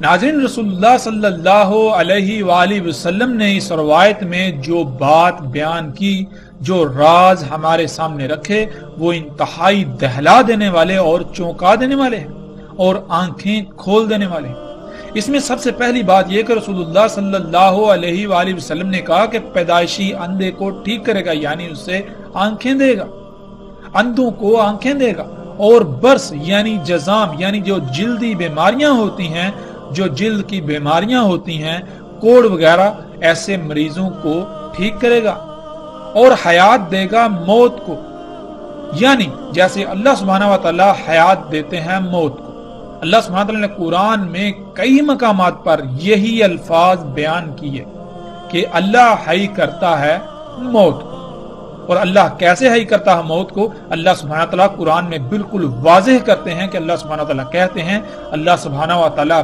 ناظرین، رسول اللہ صلی اللہ علیہ وآلہ وسلم نے اس روایت میں جو بات بیان کی، جو راز ہمارے سامنے رکھے، وہ انتہائی دہلا دینے والے اور چونکا دینے والے ہیں اور آنکھیں کھول دینے والے ہیں۔ اس میں سب سے پہلی بات یہ کہ رسول اللہ صلی اللہ علیہ وآلہ وسلم نے کہا کہ پیدائشی اندھے کو ٹھیک کرے گا، یعنی اس سے آنکھیں دے گا، اندھوں کو آنکھیں دے گا، اور برس یعنی جزام یعنی جو جلدی بیماریاں ہوتی ہیں، جو جلد کی بیماریاں ہوتی ہیں، کوڑ وغیرہ، ایسے مریضوں کو ٹھیک کرے گا، اور حیات دے گا موت کو، یعنی جیسے اللہ سبحانہ و تعالی حیات دیتے ہیں موت کو۔ اللہ سبحانہ و تعالی نے قرآن میں کئی مقامات پر یہی الفاظ بیان کیے کہ اللہ حی کرتا ہے موت کو۔ اور اللہ کیسے حی کرتا ہے موت کو؟ اللہ سبحانہ و تعالی قرآن میں بالکل واضح کرتے ہیں کہ اللہ سبحانہ و تعالی کہتے ہیں، اللہ سبحانہ و تعالی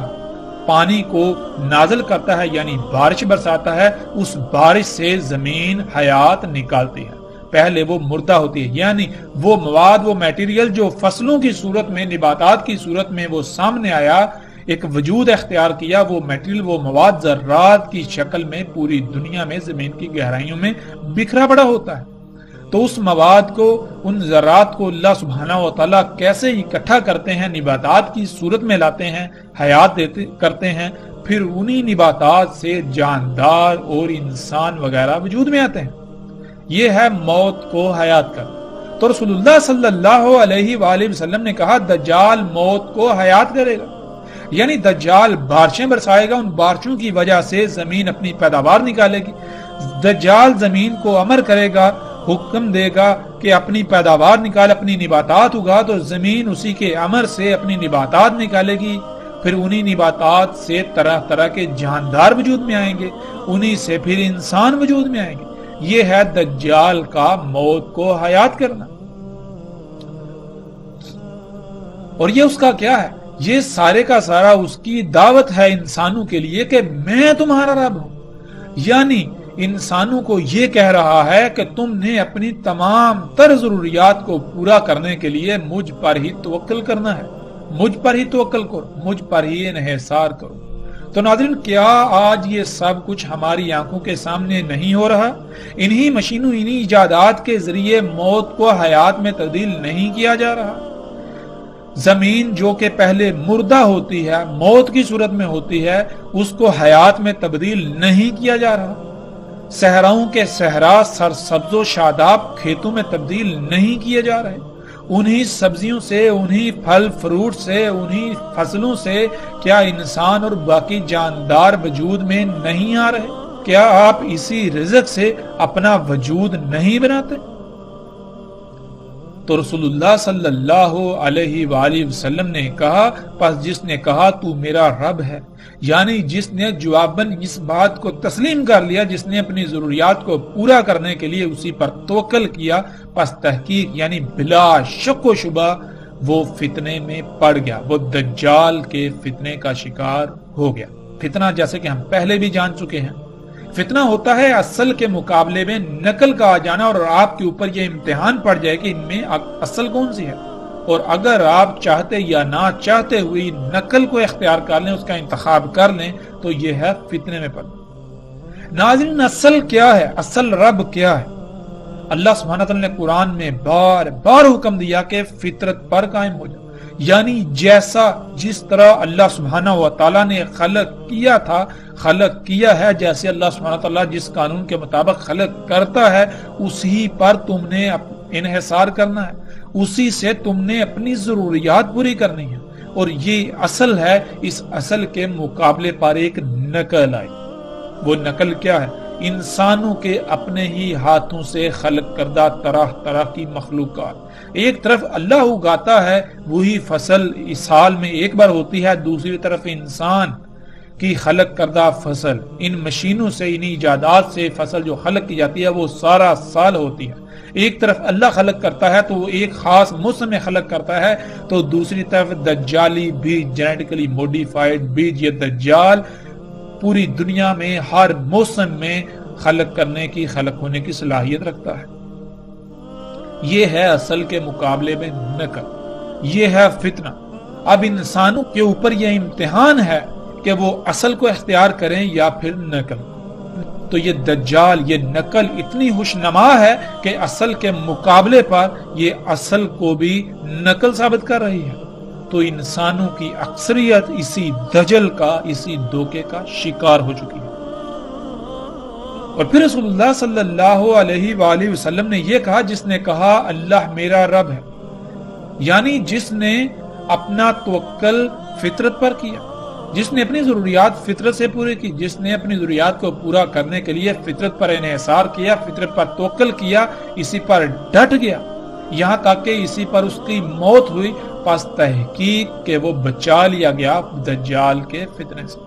پانی کو نازل کرتا ہے، یعنی بارش برساتا ہے، اس بارش سے زمین حیات نکالتی ہے۔ پہلے وہ مردہ ہوتی ہے، یعنی وہ مواد، وہ میٹیریل جو فصلوں کی صورت میں، نباتات کی صورت میں وہ سامنے آیا، ایک وجود اختیار کیا، وہ میٹیریل، وہ مواد ذرات کی شکل میں پوری دنیا میں زمین کی گہرائیوں میں بکھرا پڑا ہوتا ہے۔ تو اس مواد کو، ان ذرات کو اللہ سبحانہ و تعالیٰ کیسے اکٹھا کرتے ہیں، نباتات کی صورت میں لاتے ہیں، حیات کرتے ہیں، پھر انہی نباتات سے جاندار اور انسان وغیرہ وجود میں آتے ہیں۔ یہ ہے موت کو حیات کر۔ تو رسول اللہ صلی اللہ علیہ وآلہ وسلم نے کہا دجال موت کو حیات کرے گا، یعنی دجال بارشیں برسائے گا، ان بارشوں کی وجہ سے زمین اپنی پیداوار نکالے گی۔ دجال زمین کو امر کرے گا، حکم دے گا کہ اپنی پیداوار نکال، اپنی نباتات اگا، تو زمین اسی کے امر سے اپنی نباتات نکالے گی، پھر انہی نباتات سے طرح طرح کے جاندار وجود میں آئیں گے، انہی سے پھر انسان وجود میں آئیں گے۔ یہ ہے دجال کا موت کو حیات کرنا۔ اور یہ اس کا کیا ہے؟ یہ سارے کا سارا اس کی دعوت ہے انسانوں کے لیے کہ میں تمہارا رب ہوں، یعنی انسانوں کو یہ کہہ رہا ہے کہ تم نے اپنی تمام تر ضروریات کو پورا کرنے کے لیے مجھ پر ہی توکل کرنا ہے، مجھ پر ہی توکل کرو، مجھ پر ہی انحصار کرو۔ تو ناظرین، کیا آج یہ سب کچھ ہماری آنکھوں کے سامنے نہیں ہو رہا؟ انہی مشینوں، انہی ایجادات کے ذریعے موت کو حیات میں تبدیل نہیں کیا جا رہا؟ زمین جو کہ پہلے مردہ ہوتی ہے، موت کی صورت میں ہوتی ہے، اس کو حیات میں تبدیل نہیں کیا جا رہا؟ صحراؤں کے صحرا سرسبز و شاداب کھیتوں میں تبدیل نہیں کیے جا رہے؟ انہی سبزیوں سے، انہی پھل فروٹ سے، انہی فصلوں سے کیا انسان اور باقی جاندار وجود میں نہیں آ رہے؟ کیا آپ اسی رزق سے اپنا وجود نہیں بناتے؟ تو رسول اللہ صلی اللہ علیہ وآلہ وسلم نے کہا، پس جس نے کہا تو میرا رب ہے، یعنی جس نے جواباً اس بات کو تسلیم کر لیا، جس نے اپنی ضروریات کو پورا کرنے کے لیے اسی پر توکل کیا، پس تحقیق یعنی بلا شک و شبہ وہ فتنے میں پڑ گیا، وہ دجال کے فتنے کا شکار ہو گیا۔ فتنہ جیسے کہ ہم پہلے بھی جان چکے ہیں، فتنہ ہوتا ہے اصل کے مقابلے میں نقل کا آ جانا، اور آپ کے اوپر یہ امتحان پڑ جائے کہ ان میں اصل کون سی ہے، اور اگر آپ چاہتے یا نہ چاہتے ہوئی نقل کو اختیار کر لیں، اس کا انتخاب کر لیں، تو یہ ہے فتنے میں پڑنا۔ ناظرین، اصل کیا ہے؟ اصل رب کیا ہے؟ اللہ سبحانہ تعالیٰ نے قرآن میں بار بار حکم دیا کہ فطرت پر قائم ہو جائے، یعنی جیسا جس طرح اللہ سبحانہ و تعالیٰ نے خلق کیا تھا، خلق کیا ہے، جیسے اللہ سبحانہ تعالیٰ جس قانون کے مطابق خلق کرتا ہے، اسی پر تم نے انحصار کرنا ہے، اسی سے تم نے اپنی ضروریات پوری کرنی ہے، اور یہ اصل ہے۔ اس اصل کے مقابلے پر ایک نقل آئی۔ وہ نقل کیا ہے؟ انسانوں کے اپنے ہی ہاتھوں سے خلق کردہ طرح طرح کی مخلوقات۔ ایک طرف اللہ اگاتا ہے، وہی فصل اس سال میں ایک بار ہوتی ہے، دوسری طرف انسان کی خلق کردہ فصل، ان مشینوں سے، ان ایجادات سے فصل جو خلق کی جاتی ہے وہ سارا سال ہوتی ہے۔ ایک طرف اللہ خلق کرتا ہے تو وہ ایک خاص موسم میں خلق کرتا ہے، تو دوسری طرف دجالی بیج، جینیٹیکلی موڈیفائڈ بیج، یہ دجال پوری دنیا میں ہر موسم میں خلق کرنے کی، خلق ہونے کی صلاحیت رکھتا ہے۔ یہ ہے اصل کے مقابلے میں نقل، یہ ہے فتنہ۔ اب انسانوں کے اوپر یہ امتحان ہے کہ وہ اصل کو اختیار کریں یا پھر نقل۔ تو یہ دجال، یہ نقل اتنی خوشنما ہے کہ اصل کے مقابلے پر یہ اصل کو بھی نقل ثابت کر رہی ہے۔ تو انسانوں کی اکثریت اسی دجل کا، اسی دھوکے کا شکار ہو چکی ہے۔ اور پھر رسول اللہ صلی اللہ علیہ وآلہ وسلم نے یہ کہا، جس نے کہا اللہ میرا رب ہے، یعنی جس نے اپنا توکل فطرت پر کیا، جس نے اپنی ضروریات فطرت سے پوری کی، جس نے اپنی ضروریات کو پورا کرنے کے لیے فطرت پر انحصار کیا، فطرت پر توکل کیا، اسی پر ڈٹ گیا، یہاں تک کہ اسی پر اس کی موت ہوئی، پس تحقیق کہ وہ بچا لیا گیا دجال کے فتنے سے،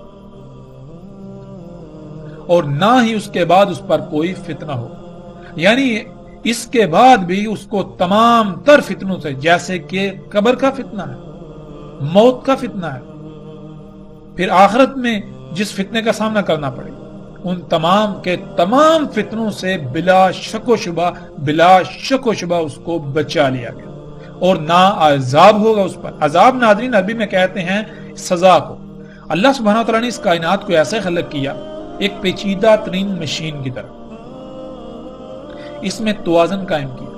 اور نہ ہی اس کے بعد اس پر کوئی فتنہ ہو۔ یعنی اس کے بعد بھی اس کو تمام تر فتنوں سے، جیسے کہ قبر کا فتنہ ہے، موت کا فتنہ ہے، پھر آخرت میں جس فتنے کا سامنا کرنا پڑے، ان تمام کے تمام فتنوں سے بلا شک و شبہ اس کو بچا لیا گیا، اور نہ عذاب ہوگا اس پر۔ عذاب ناظرین عربی میں کہتے ہیں سزا کو۔ اللہ سبحانہ وتعالیٰ نے اس کائنات کو ایسے خلق کیا، ایک پیچیدہ ترین مشین کی طرح، اس میں توازن قائم کیا۔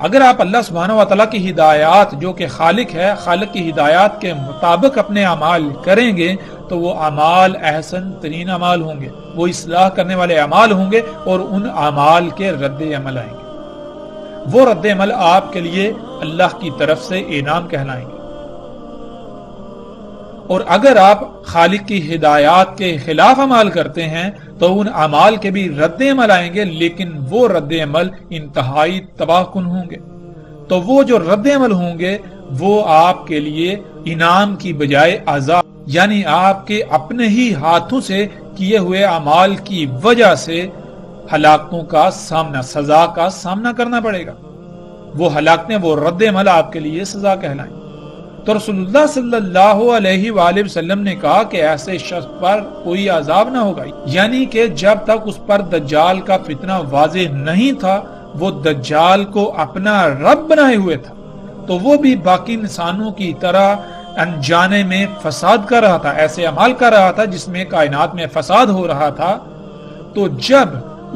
اگر آپ اللہ سبحانہ وتعالیٰ کی ہدایات، جو کہ خالق ہے، خالق کی ہدایات کے مطابق اپنے اعمال کریں گے تو وہ اعمال احسن ترین اعمال ہوں گے، وہ اصلاح کرنے والے اعمال ہوں گے، اور ان اعمال کے رد عمل آئیں گے۔ وہ رد عمل آپ کے لیے اللہ کی طرف سے انعام کہلائیں گے۔ اور اگر آپ خالق کی ہدایات کے خلاف عمل کرتے ہیں تو ان اعمال کے بھی رد عمل آئیں گے، لیکن وہ رد عمل انتہائی تباہ کن ہوں گے۔ تو وہ جو رد عمل ہوں گے وہ آپ کے لیے انعام کی بجائے عذاب، یعنی آپ کے اپنے ہی ہاتھوں سے کیے ہوئے اعمال کی وجہ سے ہلاکتوں کا سامنا، سزا کا سامنا کرنا پڑے گا۔ وہ ہلاکتیں، وہ رد عمل آپ کے لیے سزا کہلائیں۔ تو رسول اللہ صلی اللہ علیہ وآلہ وسلم نے کہا کہ ایسے شخص پر کوئی عذاب نہ ہوگا، یعنی کہ جب تک اس پر دجال کا فتنہ واضح نہیں تھا، وہ دجال کو اپنا رب بنائے ہوئے تھا، تو وہ بھی باقی انسانوں کی طرح انجانے میں فساد کر رہا تھا، ایسے عمال کر رہا تھا جس میں کائنات میں فساد ہو رہا تھا۔ تو جب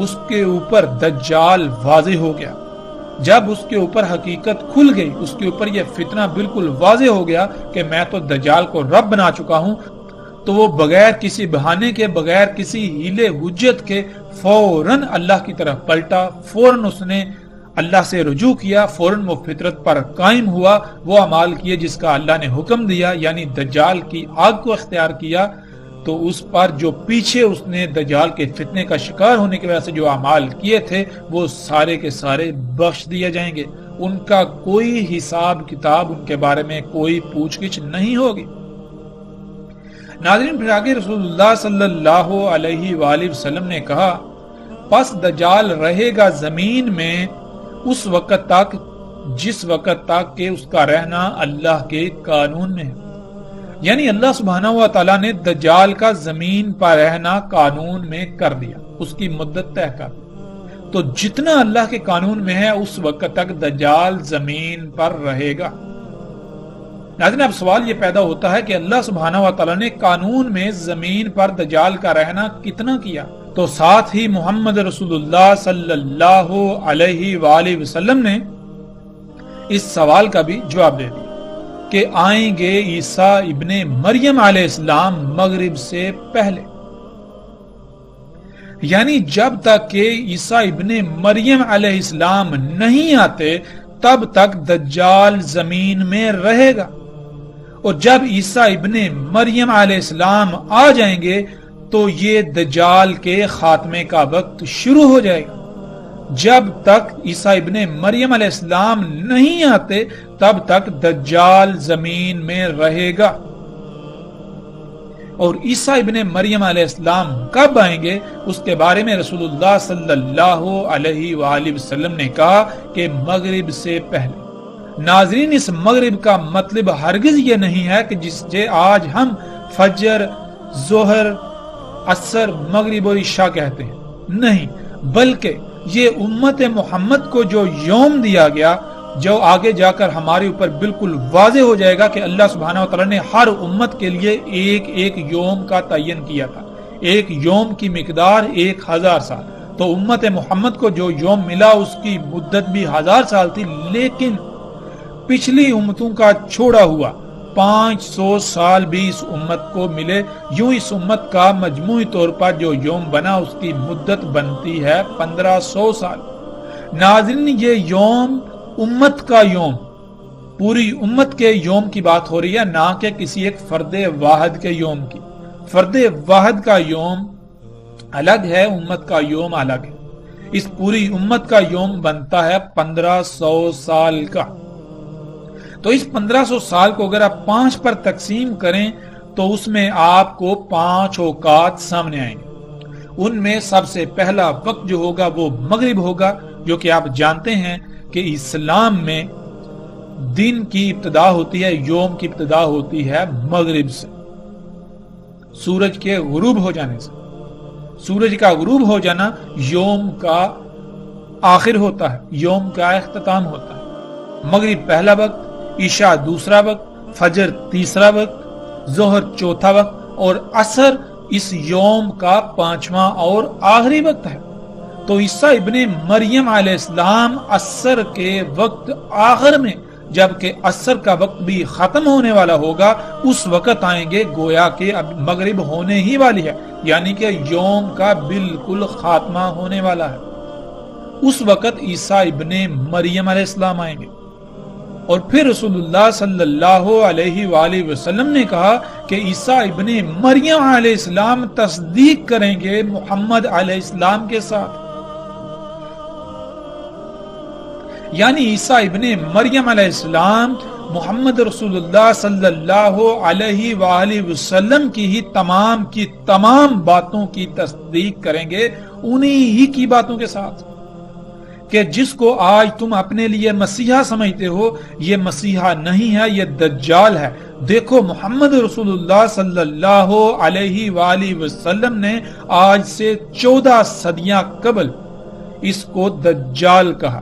اس کے اوپر دجال واضح ہو گیا، جب اس کے اوپر حقیقت کھل گئی، اس کے اوپر یہ فتنہ بالکل واضح ہو گیا کہ میں تو دجال کو رب بنا چکا ہوں، تو وہ بغیر کسی بہانے کے، بغیر کسی ہیلے حجت کے فوراً اللہ کی طرف پلٹا، فوراً اس نے اللہ سے رجوع کیا، فوراً وہ فطرت پر قائم ہوا، وہ اعمال کیے جس کا اللہ نے حکم دیا، یعنی دجال کی آگ کو اختیار کیا۔ تو اس پر جو پیچھے اس نے دجال کے فتنے کا شکار ہونے کی وجہ سے جو اعمال کیے تھے، وہ سارے کے سارے بخش دیے جائیں گے، ان کا کوئی حساب کتاب، ان کے بارے میں کوئی پوچھ گچھ نہیں ہوگی۔ ناظرین، پھر آگے رسول اللہ صلی اللہ علیہ وآلہ وسلم نے کہا، پس دجال رہے گا زمین میں اس وقت تک جس وقت تک کہ اس کا رہنا اللہ کے قانون میں ہے، یعنی اللہ سبحانہ و تعالیٰ نے دجال کا زمین پر رہنا قانون میں کر دیا، اس کی مدت طے کر دی۔ تو جتنا اللہ کے قانون میں ہے اس وقت تک دجال زمین پر رہے گا۔ ناظرین، اب سوال یہ پیدا ہوتا ہے کہ اللہ سبحانہ و تعالیٰ نے قانون میں زمین پر دجال کا رہنا کتنا کیا؟ تو ساتھ ہی محمد رسول اللہ صلی اللہ علیہ وآلہ وسلم نے اس سوال کا بھی جواب دے دیا کہ آئیں گے عیسیٰ ابن مریم علیہ السلام مغرب سے پہلے، یعنی جب تک کہ عیسیٰ ابن مریم علیہ السلام نہیں آتے تب تک دجال زمین میں رہے گا، اور جب عیسیٰ ابن مریم علیہ السلام آ جائیں گے تو یہ دجال کے خاتمے کا وقت شروع ہو جائے گا۔ جب تک عیسیٰ ابن مریم علیہ السلام نہیں آتے تب تک دجال زمین میں رہے گا، اور عیسیٰ ابن مریم علیہ السلام کب آئیں گے اس کے بارے میں رسول اللہ صلی اللہ علیہ وآلہ وسلم نے کہا کہ مغرب سے پہلے۔ ناظرین، اس مغرب کا مطلب ہرگز یہ نہیں ہے کہ جس سے آج ہم فجر، ظہر، عصر، مغرب اور عشاء کہتے ہیں، نہیں، بلکہ یہ امت محمد کو جو یوم دیا گیا، جو آگے جا کر ہمارے اوپر بالکل واضح ہو جائے گا کہ اللہ سبحانہ و تعالیٰ نے ہر امت کے لیے ایک ایک یوم کا تعین کیا تھا، ایک یوم کی مقدار 1000 سال۔ تو امت محمد کو جو یوم ملا اس کی مدت بھی 1000 سال تھی، لیکن پچھلی امتوں کا چھوڑا ہوا 500 سال بھی اس امت کو ملے۔ یوں اس امت کا مجموعی طور پر جو یوم بنا اس کی مدت بنتی ہے 1500 سال۔ ناظرین، یہ یوم امت کا یوم، پوری امت کے یوم کی بات ہو رہی ہے، نہ کہ کسی ایک فرد واحد کے یوم کی۔ فرد واحد کا یوم الگ ہے، امت کا یوم الگ ہے۔ اس پوری امت کا یوم بنتا ہے 1500 سال کا۔ تو اس 1500 سال کو اگر آپ 5 پر تقسیم کریں تو اس میں آپ کو 5 اوقات سامنے آئیں گے۔ ان میں سب سے پہلا وقت جو ہوگا وہ مغرب ہوگا، جو کہ آپ جانتے ہیں کہ اسلام میں دن کی ابتدا ہوتی ہے، یوم کی ابتدا ہوتی ہے مغرب سے، سورج کے غروب ہو جانے سے۔ سورج کا غروب ہو جانا یوم کا آخر ہوتا ہے، یوم کا اختتام ہوتا ہے۔ مغرب پہلا وقت، عشاء دوسرا وقت، فجر تیسرا وقت، ظہر چوتھا وقت اور عصر اس یوم کا 5واں اور آخری وقت ہے۔ تو عیسیٰ ابن مریم علیہ السلام عصر کے وقت آخر میں، جبکہ عصر کا وقت بھی ختم ہونے والا ہوگا، اس وقت آئیں گے گویا کہ اب مغرب ہونے ہی والی ہے، یعنی کہ یوم کا بالکل خاتمہ ہونے والا ہے۔ اس وقت عیسیٰ ابن مریم علیہ السلام آئیں گے۔ اور پھر رسول اللہ صلی اللہ علیہ وآلہ وسلم نے کہا کہ عیسیٰ ابن مریم علیہ السلام تصدیق کریں گے محمد علیہ السلام کے ساتھ، یعنی عیسیٰ ابن مریم علیہ السلام محمد رسول اللہ صلی اللہ علیہ وآلہ وسلم کی ہی تمام باتوں کی تصدیق کریں گے، انہی ہی کی باتوں کے ساتھ، کہ جس کو آج تم اپنے لیے مسیحا سمجھتے ہو، یہ مسیحا نہیں ہے، یہ دجال ہے۔ دیکھو، محمد رسول اللہ صلی اللہ علیہ وآلہ وسلم نے آج سے 14 صدیاں قبل اس کو دجال کہا۔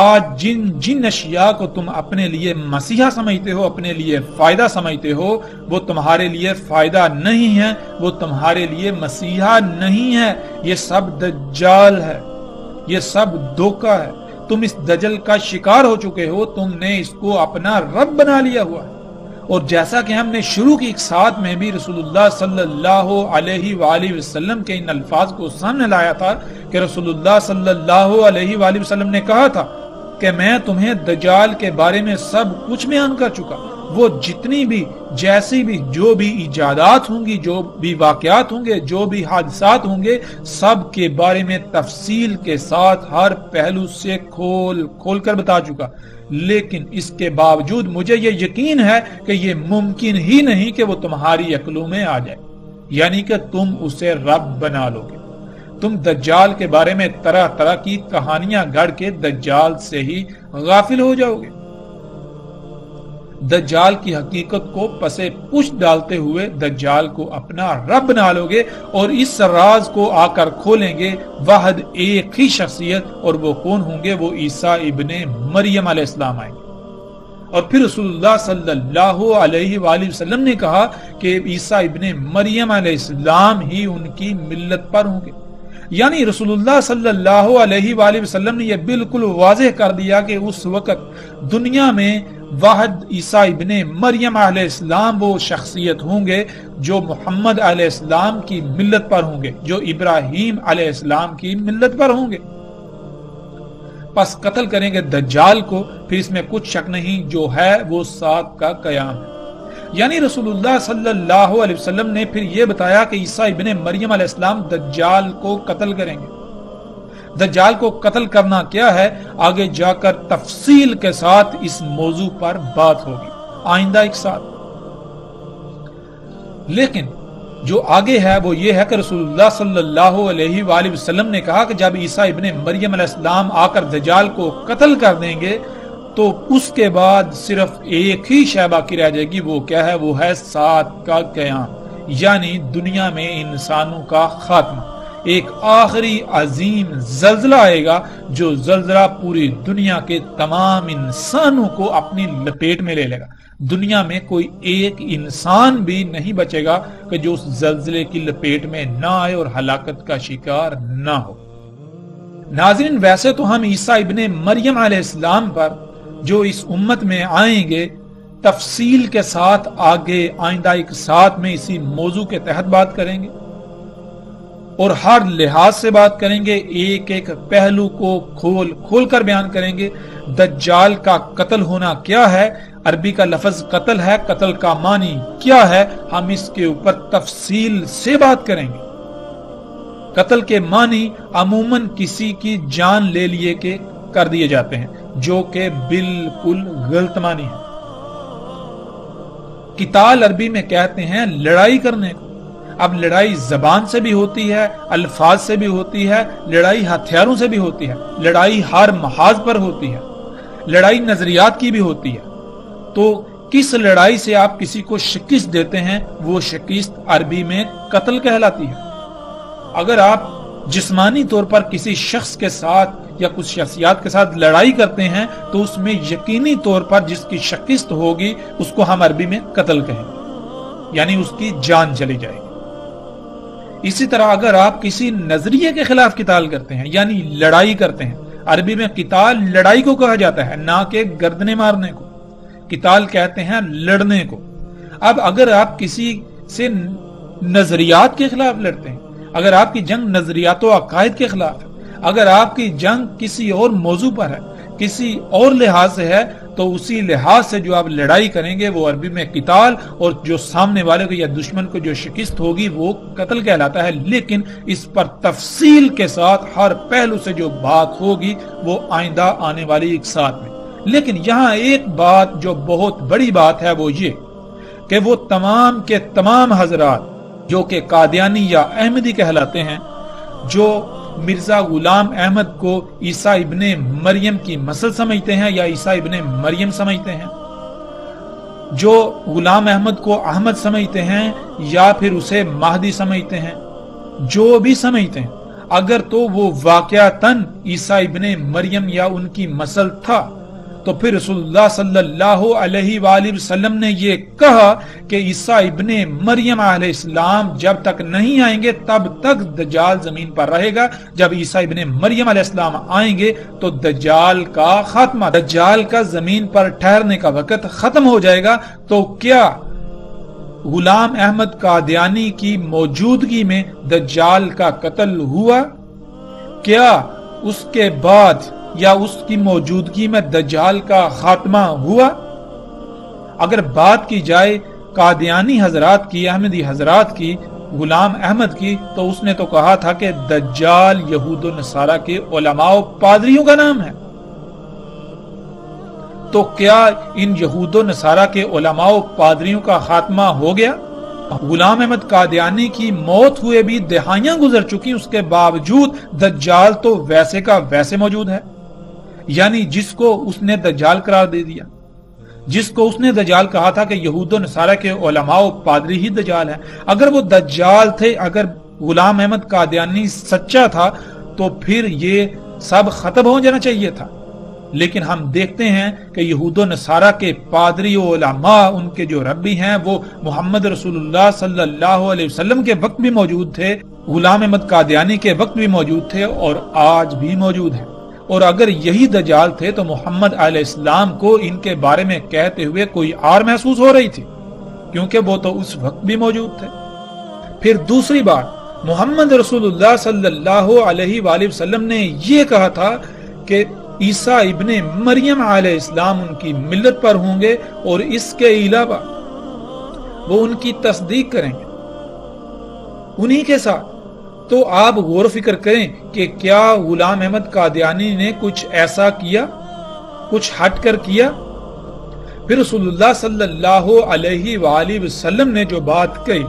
آج جن اشیاء کو تم اپنے لیے مسیحا سمجھتے ہو، اپنے لیے فائدہ سمجھتے ہو، وہ تمہارے لیے فائدہ نہیں ہے، وہ تمہارے لیے مسیحا نہیں ہے، یہ سب دجال ہے، یہ سب دھوکہ ہے۔ تم اس دجل کا شکار ہو چکے ہو، تم نے اس کو اپنا رب بنا لیا ہوا ہے۔ اور جیسا کہ ہم نے شروع کی ساتھ میں بھی رسول اللہ صلی اللہ علیہ وآلہ وسلم کے ان الفاظ کو سامنے لایا تھا کہ رسول اللہ صلی اللہ علیہ وآلہ وسلم نے کہا تھا کہ میں تمہیں دجال کے بارے میں سب کچھ بیان کر چکا، وہ جتنی بھی، جیسی بھی، جو بھی ایجادات ہوں گی، جو بھی واقعات ہوں گے، جو بھی حادثات ہوں گے، سب کے بارے میں تفصیل کے ساتھ ہر پہلو سے کھول کر بتا چکا۔ لیکن اس کے باوجود مجھے یہ یقین ہے کہ یہ ممکن ہی نہیں کہ وہ تمہاری عقلوں میں آ جائے، یعنی کہ تم اسے رب بنا لو گے۔ تم دجال کے بارے میں طرح طرح کی کہانیاں گھڑ کے دجال سے ہی غافل ہو جاؤ گے۔ دجال کی حقیقت کو پسے پش ڈالتے ہوئے دجال کو اپنا رب بنا لو گے اور اس راز کو آ کر کھولیں گے واحد ایک ہی شخصیت، اور وہ کون ہوں گے؟ وہ عیسیٰ ابن مریم علیہ السلام آئیں گے۔ اور پھر رسول اللہ صلی اللہ علیہ وآلہ وسلم نے کہا کہ عیسیٰ ابن مریم علیہ السلام ہی ان کی ملت پر ہوں گے، یعنی رسول اللہ صلی اللہ علیہ وآلہ وسلم نے یہ بالکل واضح کر دیا کہ اس وقت دنیا میں واحد عیسیٰ ابن مریم علیہ السلام وہ شخصیت ہوں گے جو محمد علیہ السلام کی ملت پر ہوں گے، جو ابراہیم علیہ السلام کی ملت پر ہوں گے۔ پس قتل کریں گے دجال کو، پھر اس میں کچھ شک نہیں، جو ہے وہ ساتھ کا قیام ہے۔ یعنی رسول اللہ صلی اللہ علیہ وسلم نے پھر یہ بتایا کہ عیسیٰ ابن مریم علیہ السلام دجال کو قتل کریں گے۔ دجال کو قتل کرنا کیا ہے، آگے جا کر تفصیل کے ساتھ اس موضوع پر بات ہوگی آئندہ ایک ساتھ۔ لیکن جو آگے ہے وہ یہ ہے کہ رسول اللہ صلی اللہ علیہ وآلہ وسلم نے کہا کہ جب عیسیٰ ابن مریم علیہ السلام آ کر دجال کو قتل کر دیں گے تو اس کے بعد صرف ایک ہی شے باقی رہ جائے گی، وہ کیا ہے؟ وہ ہے سات کا قیام، یعنی دنیا میں انسانوں کا خاتمہ۔ ایک آخری عظیم زلزلہ آئے گا جو زلزلہ پوری دنیا کے تمام انسانوں کو اپنی لپیٹ میں لے لے گا۔ دنیا میں کوئی ایک انسان بھی نہیں بچے گا کہ جو اس زلزلے کی لپیٹ میں نہ آئے اور ہلاکت کا شکار نہ ہو۔ ناظرین، ویسے تو ہم عیسیٰ ابن مریم علیہ السلام پر جو اس امت میں آئیں گے تفصیل کے ساتھ آگے آئندہ ایک ساتھ میں اسی موضوع کے تحت بات کریں گے اور ہر لحاظ سے بات کریں گے، ایک ایک پہلو کو کھول کر بیان کریں گے۔ دجال کا قتل ہونا کیا ہے، عربی کا لفظ قتل ہے، قتل کا معنی کیا ہے، ہم اس کے اوپر تفصیل سے بات کریں گے۔ قتل کے معنی عموماً کسی کی جان لے لیے کے کر دیے جاتے ہیں، جو کہ بالکل غلط معنی ہے۔ قتال عربی میں کہتے ہیں لڑائی کرنے کو۔ اب لڑائی زبان سے بھی ہوتی ہے، الفاظ سے بھی ہوتی ہے، لڑائی ہتھیاروں سے بھی ہوتی ہے، لڑائی ہر محاذ پر ہوتی ہے، لڑائی نظریات کی بھی ہوتی ہے۔ تو کس لڑائی سے آپ کسی کو شکست دیتے ہیں وہ شکست عربی میں قتل کہلاتی ہے۔ اگر آپ جسمانی طور پر کسی شخص کے ساتھ یا کچھ شخصیات کے ساتھ لڑائی کرتے ہیں تو اس میں یقینی طور پر جس کی شکست ہوگی اس کو ہم عربی میں قتل کہیں گے، یعنی اس کی جان چلی جائے گی۔ اسی طرح اگر آپ کسی نظریے کے خلاف قتال کرتے ہیں یعنی لڑائی کرتے ہیں، عربی میں قتال لڑائی کو کہا جاتا ہے، نہ کہ گردنے مارنے کو۔ قتال کہتے ہیں لڑنے کو۔ اب اگر آپ کسی سے نظریات کے خلاف لڑتے ہیں، اگر آپ کی جنگ نظریات و عقائد کے خلاف ہے، اگر آپ کی جنگ کسی اور موضوع پر ہے، کسی اور لحاظ سے ہے، تو اسی لحاظ سے جو آپ لڑائی کریں گے وہ عربی میں قتال، اور جو سامنے والے کو یا دشمن کو جو شکست ہوگی وہ قتل کہلاتا ہے۔ لیکن اس پر تفصیل کے ساتھ ہر پہلو سے جو بات ہوگی وہ آئندہ آنے والی ایک ساتھ میں۔ لیکن یہاں ایک بات جو بہت بڑی بات ہے وہ یہ کہ وہ تمام کے تمام حضرات جو کہ قادیانی یا احمدی کہلاتے ہیں، جو مرزا غلام احمد کو عیسیٰ ابن مریم کی نسل سمجھتے ہیں یا عیسیٰ ابن مریم سمجھتے ہیں، جو غلام احمد کو احمد سمجھتے ہیں یا پھر اسے مہدی سمجھتے ہیں، جو بھی سمجھتے ہیں، اگر تو وہ واقعتاً عیسیٰ ابن مریم یا ان کی نسل تھا تو پھر رسول اللہ صلی اللہ علیہ وآلہ وسلم نے یہ کہا کہ عیسیٰ ابن مریم علیہ السلام جب تک نہیں آئیں گے تب تک دجال زمین پر رہے گا۔ جب عیسیٰ ابن مریم علیہ السلام آئیں گے تو دجال کا خاتمہ، دجال کا زمین پر ٹھہرنے کا وقت ختم ہو جائے گا۔ تو کیا غلام احمد قادیانی کی موجودگی میں دجال کا قتل ہوا؟ کیا اس کے بعد یا اس کی موجودگی میں دجال کا خاتمہ ہوا؟ اگر بات کی جائے قادیانی حضرات کی، احمدی حضرات کی، غلام احمد کی، تو اس نے تو کہا تھا کہ دجال یہود و نصارہ کے علماء و پادریوں کا نام ہے۔ تو کیا ان یہود و نصارہ کے علماء و پادریوں کا خاتمہ ہو گیا؟ غلام احمد قادیانی کی موت ہوئے بھی دہائیاں گزر چکی، اس کے باوجود دجال تو ویسے کا ویسے موجود ہے۔ یعنی جس کو اس نے دجال قرار دے دیا، جس کو اس نے دجال کہا تھا کہ یہود و نصارہ کے علماء و پادری ہی دجال ہیں، اگر وہ دجال تھے، اگر غلام احمد قادیانی سچا تھا تو پھر یہ سب ختم ہو جانا چاہیے تھا۔ لیکن ہم دیکھتے ہیں کہ یہود و نصارہ کے پادری و علماء، ان کے جو ربی ہیں، وہ محمد رسول اللہ صلی اللہ علیہ وسلم کے وقت بھی موجود تھے، غلام احمد قادیانی کے وقت بھی موجود تھے اور آج بھی موجود ہیں۔ اور اگر یہی دجال تھے تو محمد علیہ السلام کو ان کے بارے میں کہتے ہوئے کوئی آر محسوس ہو رہی تھی، کیونکہ وہ تو اس وقت بھی موجود تھے۔ پھر دوسری بات، محمد رسول اللہ صلی اللہ علیہ وآلہ وسلم نے یہ کہا تھا کہ عیسیٰ ابن مریم علیہ السلام ان کی ملت پر ہوں گے اور اس کے علاوہ وہ ان کی تصدیق کریں گے انہی کے ساتھ۔ تو آپ غور و فکر کریں کہ کیا غلام احمد قادیانی نے کچھ ایسا کیا، کچھ ہٹ کر کیا؟ پھر رسول اللہ صلی اللہ علیہ وآلہ وسلم نے جو بات کہی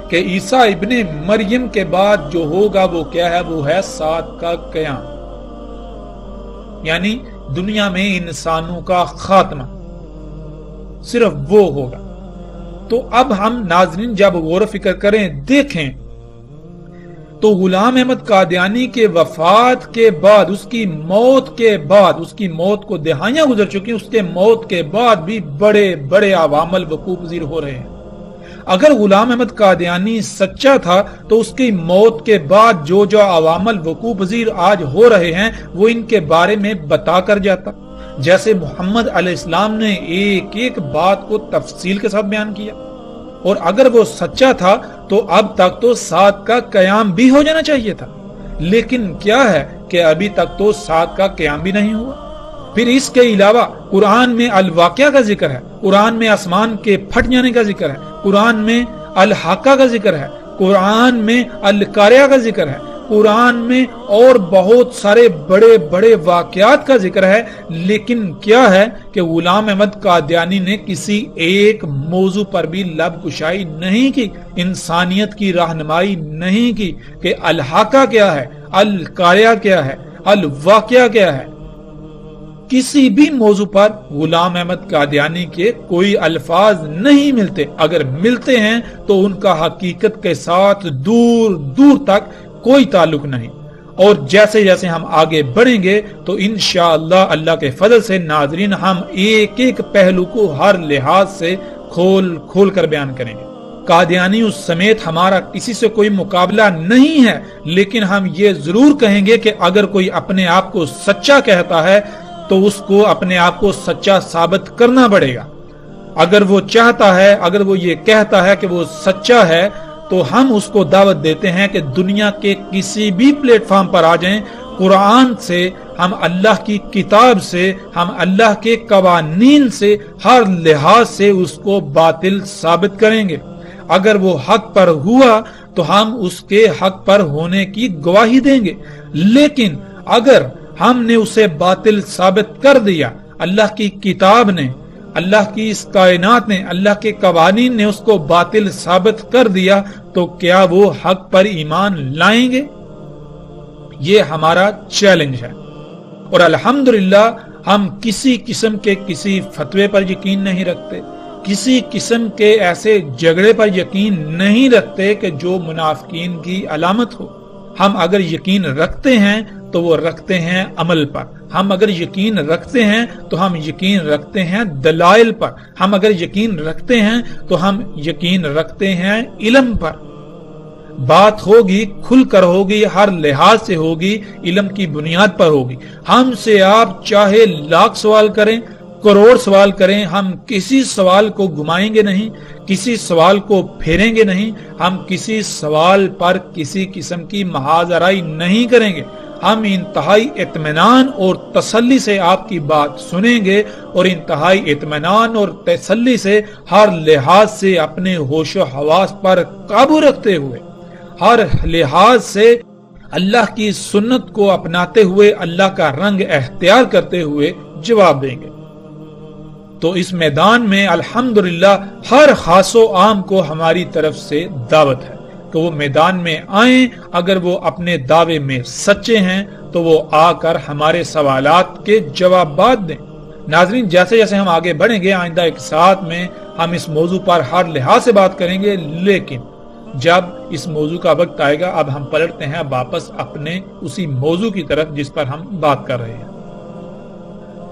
کہ عیسیٰ ابن مریم کے بعد جو ہوگا وہ کیا ہے؟ وہ ہے سات کا قیام، یعنی دنیا میں انسانوں کا خاتمہ، صرف وہ ہوگا۔ تو اب ہم ناظرین جب غور و فکر کریں، دیکھیں تو غلام احمد قادیانی کے وفات کے بعد، اس کی موت کے بعد، اس کی موت کو دہائیاں گزر چکی، اس کے موت کے بعد بھی بڑے بڑے عوامل وقوع پذیر ہو رہے ہیں۔ اگر غلام احمد قادیانی سچا تھا تو اس کی موت کے بعد جو جو عوامل وقوع پذیر آج ہو رہے ہیں وہ ان کے بارے میں بتا کر جاتا، جیسے محمد علیہ السلام نے ایک ایک بات کو تفصیل کے ساتھ بیان کیا۔ اور اگر وہ سچا تھا تو اب تک تو سات کا قیام بھی ہو جانا چاہیے تھا، لیکن کیا ہے کہ ابھی تک تو سات کا قیام بھی نہیں ہوا۔ پھر اس کے علاوہ قرآن میں الواقعہ کا ذکر ہے، قرآن میں آسمان کے پھٹ جانے کا ذکر ہے، قرآن میں الحاقہ کا ذکر ہے، قرآن میں القاریہ کا ذکر ہے، قرآن میں اور بہت سارے بڑے بڑے واقعات کا ذکر ہے، لیکن کیا ہے کہ غلام احمد قادیانی نے کسی ایک موضوع پر بھی لب کشائی نہیں کی، انسانیت کی رہنمائی نہیں کی کہ الحاقہ کیا ہے، القاریہ کیا ہے، الواقعہ کیا ہے۔ کسی بھی موضوع پر غلام احمد قادیانی کے کوئی الفاظ نہیں ملتے، اگر ملتے ہیں تو ان کا حقیقت کے ساتھ دور دور تک کوئی تعلق نہیں۔ اور جیسے جیسے ہم آگے بڑھیں گے تو انشاءاللہ اللہ کے فضل سے ناظرین ہم ایک ایک پہلو کو ہر لحاظ سے کھول کھول کر بیان کریں گے۔ قادیانی اس سمیت ہمارا کسی سے کوئی مقابلہ نہیں ہے، لیکن ہم یہ ضرور کہیں گے کہ اگر کوئی اپنے آپ کو سچا کہتا ہے تو اس کو اپنے آپ کو سچا ثابت کرنا پڑے گا۔ اگر وہ چاہتا ہے، اگر وہ یہ کہتا ہے کہ وہ سچا ہے تو ہم اس کو دعوت دیتے ہیں کہ دنیا کے کسی بھی پلیٹ فارم پر آ جائیں، قرآن سے، ہم اللہ کی کتاب سے، ہم اللہ کے قوانین سے، ہر لحاظ سے اس کو باطل ثابت کریں گے۔ اگر وہ حق پر ہوا تو ہم اس کے حق پر ہونے کی گواہی دیں گے، لیکن اگر ہم نے اسے باطل ثابت کر دیا، اللہ کی کتاب نے، اللہ کی اس کائنات نے، اللہ کے قوانین نے اس کو باطل ثابت کر دیا، تو کیا وہ حق پر ایمان لائیں گے؟ یہ ہمارا چیلنج ہے۔ اور الحمدللہ ہم کسی قسم کے کسی فتوے پر یقین نہیں رکھتے، کسی قسم کے ایسے جھگڑے پر یقین نہیں رکھتے کہ جو منافقین کی علامت ہو۔ ہم اگر یقین رکھتے ہیں تو وہ رکھتے ہیں عمل پر، ہم اگر یقین رکھتے ہیں تو ہم یقین رکھتے ہیں دلائل پر، ہم اگر یقین رکھتے ہیں تو ہم یقین رکھتے ہیں علم پر۔ بات ہوگی کھل کر ہوگی، ہر لحاظ سے ہوگی، علم کی بنیاد پر ہوگی۔ ہم سے آپ چاہے لاکھ سوال کریں، کروڑ سوال کریں، ہم کسی سوال کو گھمائیں گے نہیں، کسی سوال کو پھیریں گے نہیں، ہم کسی سوال پر کسی قسم کی محاذ آرائی نہیں کریں گے۔ ہم انتہائی اطمینان اور تسلی سے آپ کی بات سنیں گے، اور انتہائی اطمینان اور تسلی سے ہر لحاظ سے اپنے ہوش و حواس پر قابو رکھتے ہوئے، ہر لحاظ سے اللہ کی سنت کو اپناتے ہوئے، اللہ کا رنگ اختیار کرتے ہوئے جواب دیں گے۔ تو اس میدان میں الحمدللہ ہر خاص و عام کو ہماری طرف سے دعوت ہے کہ وہ میدان میں آئیں۔ اگر وہ اپنے دعوے میں سچے ہیں تو وہ آ کر ہمارے سوالات کے جوابات دیں۔ ناظرین جیسے جیسے ہم آگے بڑھیں گے، آئندہ ایک ساتھ میں ہم اس موضوع پر ہر لحاظ سے بات کریں گے، لیکن جب اس موضوع کا وقت آئے گا اب ہم پلٹتے ہیں واپس اپنے اسی موضوع کی طرف جس پر ہم بات کر رہے ہیں۔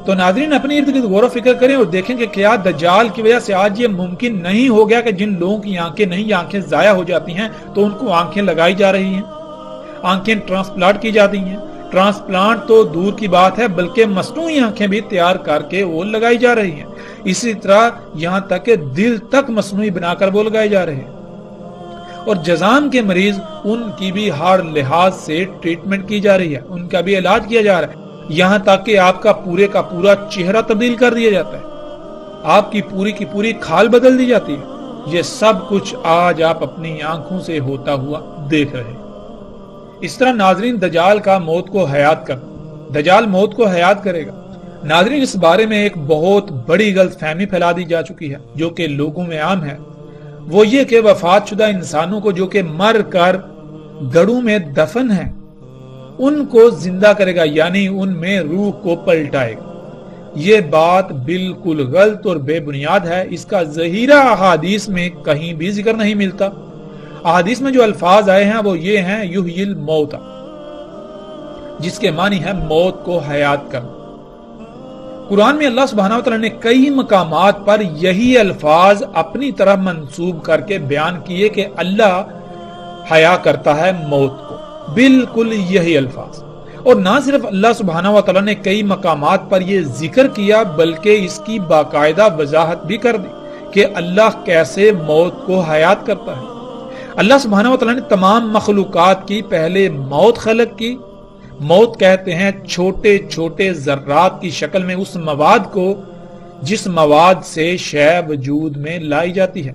تو ناظرین اپنی ارد گرد غور و فکر کریں اور دیکھیں کہ کیا دجال کی وجہ سے آج یہ ممکن نہیں ہو گیا کہ جن لوگوں کی آنکھیں نہیں یا آنکھیں ضائع ہو جاتی ہیں تو ان کو آنکھیں لگائی جا رہی ہیں، آنکھیں ٹرانسپلانٹ کی جاتی ہیں۔ ٹرانسپلانٹ تو دور کی بات ہے، بلکہ مصنوعی آنکھیں بھی تیار کر کے وہ لگائی جا رہی ہیں۔ اسی طرح یہاں تک کہ دل تک مصنوعی بنا کر وہ لگائے جا رہے ہیں۔ اور جذام کے مریض، ان کی بھی ہر لحاظ سے ٹریٹمنٹ کی جا رہی ہے، ان کا بھی علاج کیا جا رہا ہے، یہاں تک کہ آپ کا پورا چہرہ تبدیل کر دیا جاتا ہے، آپ کی پوری کھال بدل دی جاتی ہے۔ یہ سب کچھ آج آپ اپنی آنکھوں سے ہوتا ہوا دیکھ رہے ہیں۔ اس طرح ناظرین دجال کا موت کو حیات دجال موت کو حیات کرے گا۔ ناظرین اس بارے میں ایک بہت بڑی غلط فہمی پھیلا دی جا چکی ہے جو کہ لوگوں میں عام ہے۔ وہ یہ کہ وفات شدہ انسانوں کو جو کہ مر کر گڑوں میں دفن ہیں ان کو زندہ کرے گا، یعنی ان میں روح کو پلٹائے گا۔ یہ بات بالکل غلط اور بے بنیاد ہے، اس کا ذخیرہ احادیث میں کہیں بھی ذکر نہیں ملتا۔ احادیث میں جو الفاظ آئے ہیں وہ یہ ہیں یحیی الموت، جس کے معنی ہے موت کو حیات کرنا۔ قرآن میں اللہ سبحانہ وتعالی نے کئی مقامات پر یہی الفاظ اپنی طرف منسوب کر کے بیان کیے کہ اللہ حیا کرتا ہے موت کو، بالکل یہی الفاظ۔ اور نہ صرف اللہ سبحانہ وتعالی نے کئی مقامات پر یہ ذکر کیا بلکہ اس کی باقاعدہ وضاحت بھی کر دی کہ اللہ کیسے موت کو حیات کرتا ہے۔ اللہ سبحانہ وتعالی نے تمام مخلوقات کی پہلے موت خلق کی۔ موت کہتے ہیں چھوٹے چھوٹے ذرات کی شکل میں اس مواد کو جس مواد سے شے وجود میں لائی جاتی ہے۔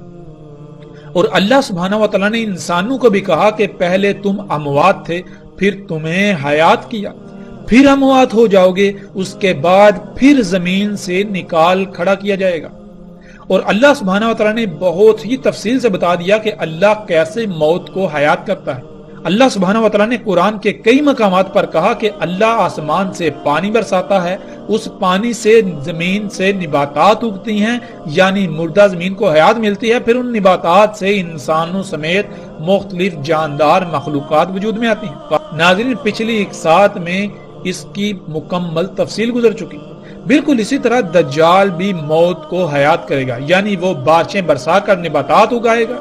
اور اللہ سبحانہ وتعالی نے انسانوں کو بھی کہا کہ پہلے تم اموات تھے، پھر تمہیں حیات کیا، پھر اموات ہو جاؤ گے، اس کے بعد پھر زمین سے نکال کھڑا کیا جائے گا۔ اور اللہ سبحانہ وتعالی نے بہت ہی تفصیل سے بتا دیا کہ اللہ کیسے موت کو حیات کرتا ہے۔ اللہ سبحانہ وتعالی نے قرآن کے کئی مقامات پر کہا کہ اللہ آسمان سے پانی برساتا ہے، اس پانی سے زمین سے نباتات اگتی ہیں، یعنی مردہ زمین کو حیات ملتی ہے، پھر ان نباتات سے انسانوں سمیت مختلف جاندار مخلوقات وجود میں آتی ہیں۔ ناظرین، پچھلی 1 ساعت میں اس کی مکمل تفصیل گزر چکی۔ بالکل اسی طرح دجال بھی موت کو حیات کرے گا، یعنی وہ بارشیں برسا کر نباتات اگائے گا،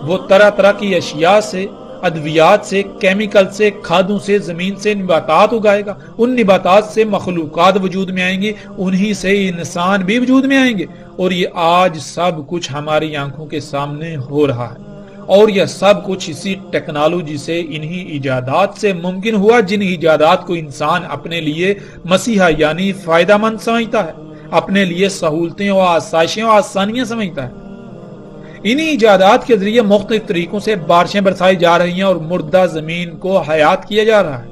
وہ طرح طرح کی اشیاء سے، ادویات سے، کیمیکل سے، کھادوں سے، زمین سے نباتات اگائے گا۔ ان نباتات سے مخلوقات وجود میں آئیں گے، انہی سے انسان بھی وجود میں آئیں گے، اور یہ آج سب کچھ ہماری آنکھوں کے سامنے ہو رہا ہے، اور یہ سب کچھ اسی ٹیکنالوجی سے، انہی ایجادات سے ممکن ہوا جن ایجادات کو انسان اپنے لیے مسیحا یعنی فائدہ مند سمجھتا ہے، اپنے لیے سہولتیں اور آسائشیں اور آسانیاں سمجھتا ہے۔ انہی ایجادات کے ذریعے مختلف طریقوں سے بارشیں برسائی جا رہی ہیں اور مردہ زمین کو حیات کیا جا رہا ہے۔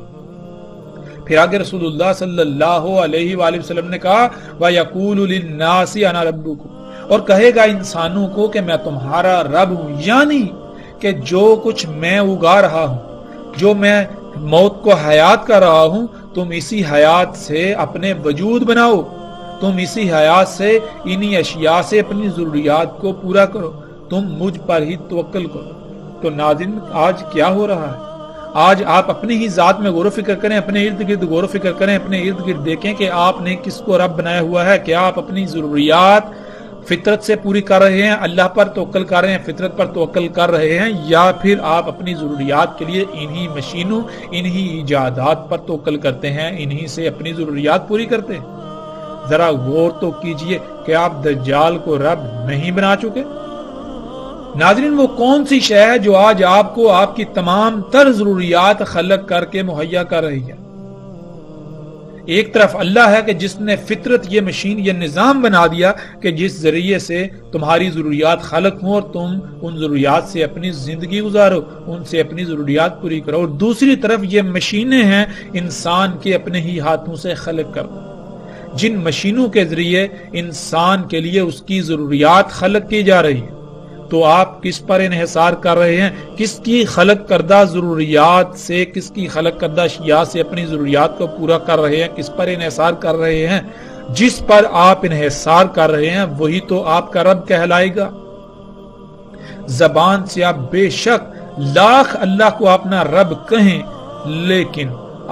پھر آگے رسول اللہ صلی اللہ علیہ وآلہ وسلم نے کہا وَيَقُولُ لِلنَّاسِ أَنَا رَبُّكُمْ، اور کہے گا انسانوں کو کہ میں تمہارا رب ہوں، یعنی کہ جو کچھ میں اگا رہا ہوں، جو میں موت کو حیات کر رہا ہوں، تم اسی حیات سے اپنے وجود بناؤ، تم اسی حیات سے، انہی اشیاء سے اپنی ضروریات کو پورا کرو، تم مجھ پر ہی توکل کرو۔ تو ناظرین، آج کیا ہو رہا ہے؟ آج آپ اپنی ہی ذات میں غور و فکر کریں، اپنے ارد گرد غور و فکر کریں، اپنے ارد گرد دیکھیں کہ آپ نے کس کو رب بنایا ہوا ہے۔ کیا آپ اپنی ضروریات فطرت سے پوری کر رہے ہیں، اللہ پر توکل کر رہے ہیں، فطرت پر توکل کر رہے ہیں، یا پھر آپ اپنی ضروریات کے لیے انہی مشینوں، انہی ایجادات پر توکل کرتے ہیں، انہی سے اپنی ضروریات پوری کرتے ہیں؟ ذرا غور تو کیجئے کہ آپ دجال کو رب نہیں بنا چکے۔ ناظرین، وہ کون سی شے ہے جو آج آپ کو آپ کی تمام تر ضروریات خلق کر کے مہیا کر رہی ہے؟ ایک طرف اللہ ہے کہ جس نے فطرت، یہ مشین، یہ نظام بنا دیا کہ جس ذریعے سے تمہاری ضروریات خلق ہوں اور تم ان ضروریات سے اپنی زندگی گزارو، ان سے اپنی ضروریات پوری کرو، اور دوسری طرف یہ مشینیں ہیں انسان کے اپنے ہی ہاتھوں سے خلق کر، جن مشینوں کے ذریعے انسان کے لیے اس کی ضروریات خلق کی جا رہی ہیں۔ تو آپ کس پر انحصار کر رہے ہیں؟ کس کی خلق کردہ ضروریات سے، کس کی خلق کردہ اشیاء سے اپنی ضروریات کو پورا کر رہے ہیں؟ کس پر انحصار کر رہے ہیں؟ جس پر آپ انحصار کر رہے ہیں وہی تو آپ کا رب کہلائے گا۔ زبان سے آپ بے شک لاکھ اللہ کو اپنا رب کہیں، لیکن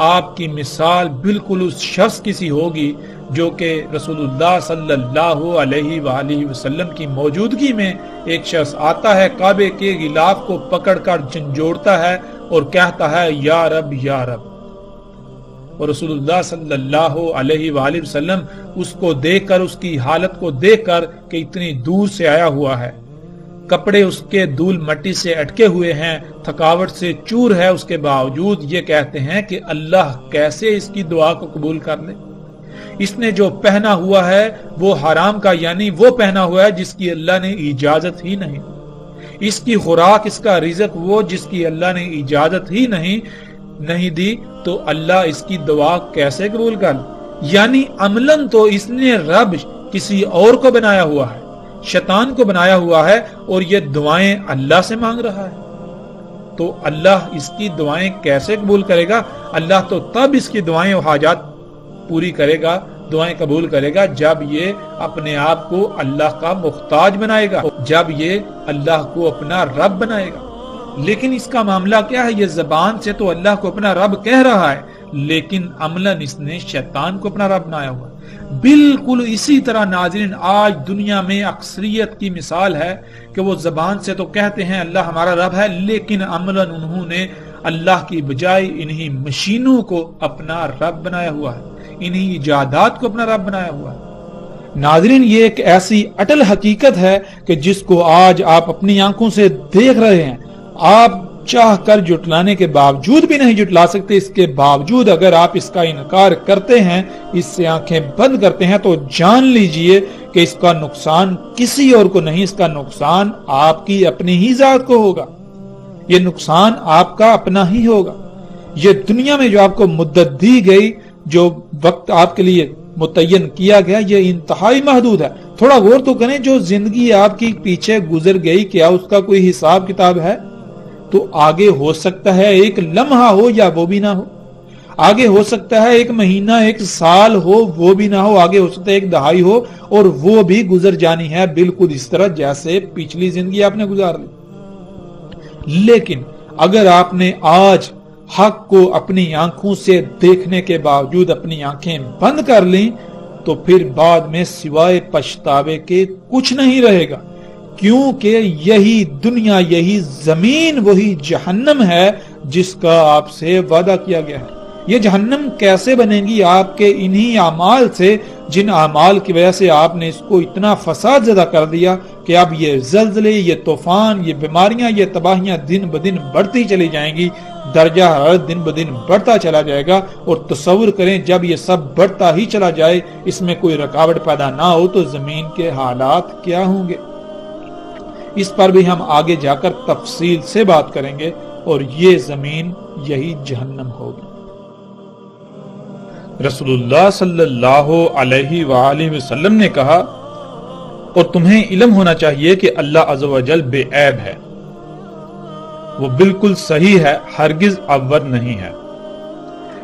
آپ کی مثال بالکل اس شخص کی سی ہوگی جو کہ رسول اللہ صلی اللہ علیہ وآلہ وسلم کی موجودگی میں ایک شخص آتا ہے، کعبے کے غلاف کو پکڑ کر جھنجھوڑتا ہے اور کہتا ہے یا رب یا رب، اور رسول اللہ صلی اللہ علیہ وآلہ وسلم اس کو دیکھ کر، اس کی حالت کو دیکھ کر کہ اتنی دور سے آیا ہوا ہے، کپڑے اس کے دھول مٹی سے اٹکے ہوئے ہیں، تھکاوٹ سے چور ہے، اس کے باوجود یہ کہتے ہیں کہ اللہ کیسے اس کی دعا کو قبول کر لے۔ اس نے جو پہنا ہوا ہے وہ حرام کا، یعنی وہ پہنا ہوا ہے جس کی اللہ نے اجازت ہی نہیں، اس کی خوراک، اس کا رزق وہ جس کی اللہ نے اجازت ہی نہیں دی، تو اللہ اس کی دعا کیسے قبول کر لے؟ یعنی عملاً تو اس نے رب کسی اور کو بنایا ہوا ہے، شیطان کو بنایا ہوا ہے اور یہ دعائیں اللہ سے مانگ رہا ہے، تو اللہ اس کی دعائیں کیسے قبول کرے گا؟ اللہ تو تب اس کی دعائیں و حاجات پوری کرے گا، دعائیں قبول کرے گا جب یہ اپنے آپ کو اللہ کا محتاج بنائے گا، جب یہ اللہ کو اپنا رب بنائے گا۔ لیکن اس کا معاملہ کیا ہے؟ یہ زبان سے تو اللہ کو اپنا رب کہہ رہا ہے، لیکن عملاً اس نے شیطان کو اپنا رب بنایا ہوا۔ بالکل اسی طرح ناظرین آج دنیا میں اکثریت کی مثال ہے کہ وہ زبان سے تو کہتے ہیں اللہ ہمارا رب ہے، لیکن عملاً انہوں نے اللہ کی بجائے انہی مشینوں کو اپنا رب بنایا ہوا ہے، انہی ایجادات کو اپنا رب بنایا ہوا ہے۔ ناظرین یہ ایک ایسی اٹل حقیقت ہے کہ جس کو آج آپ اپنی آنکھوں سے دیکھ رہے ہیں، آپ چاہ کر جٹلانے کے باوجود بھی نہیں جٹلا سکتے۔ اس کے باوجود اگر آپ اس کا انکار کرتے ہیں، اس سے آنکھیں بند کرتے ہیں، تو جان لیجئے کہ اس کا نقصان کسی اور کو نہیں، اس کا نقصان آپ کی اپنی ہی ذات کو ہوگا، یہ نقصان آپ کا اپنا ہی ہوگا۔ یہ دنیا میں جو آپ کو مدت دی گئی، جو وقت آپ کے لیے متعین کیا گیا، یہ انتہائی محدود ہے۔ تھوڑا غور تو کریں، جو زندگی آپ کی پیچھے گزر گئی، کیا اس کا کوئی حساب کتاب ہے؟ تو آگے ہو سکتا ہے ایک لمحہ ہو یا وہ بھی نہ ہو، آگے ہو سکتا ہے ایک مہینہ، ایک سال ہو، وہ بھی نہ ہو، آگے ہو سکتا ہے ایک دہائی ہو، اور وہ بھی گزر جانی ہے، بالکل اس طرح جیسے پچھلی زندگی آپ نے گزار لی۔ لیکن اگر آپ نے آج حق کو اپنی آنکھوں سے دیکھنے کے باوجود اپنی آنکھیں بند کر لیں، تو پھر بعد میں سوائے پچھتاوے کے کچھ نہیں رہے گا، کیونکہ یہی دنیا، یہی زمین وہی جہنم ہے جس کا آپ سے وعدہ کیا گیا ہے۔ یہ جہنم کیسے بنے گی؟ آپ کے انہی اعمال سے، جن اعمال کی وجہ سے آپ نے اس کو اتنا فساد زدہ کر دیا کہ اب یہ زلزلے، یہ طوفان، یہ بیماریاں، یہ تباہیاں دن بدن بڑھتی چلی جائیں گی، درجہ حرارت دن بدن بڑھتا چلا جائے گا۔ اور تصور کریں جب یہ سب بڑھتا ہی چلا جائے، اس میں کوئی رکاوٹ پیدا نہ ہو، تو زمین کے حالات کیا ہوں گے؟ اس پر بھی ہم آگے جا کر تفصیل سے بات کریں گے، اور یہ زمین یہی جہنم ہوگی۔ رسول اللہ صلی اللہ علیہ وآلہ وسلم نے کہا، اور تمہیں علم ہونا چاہیے کہ اللہ عز و جل بے عیب ہے، وہ بالکل صحیح ہے، ہرگز عور نہیں ہے۔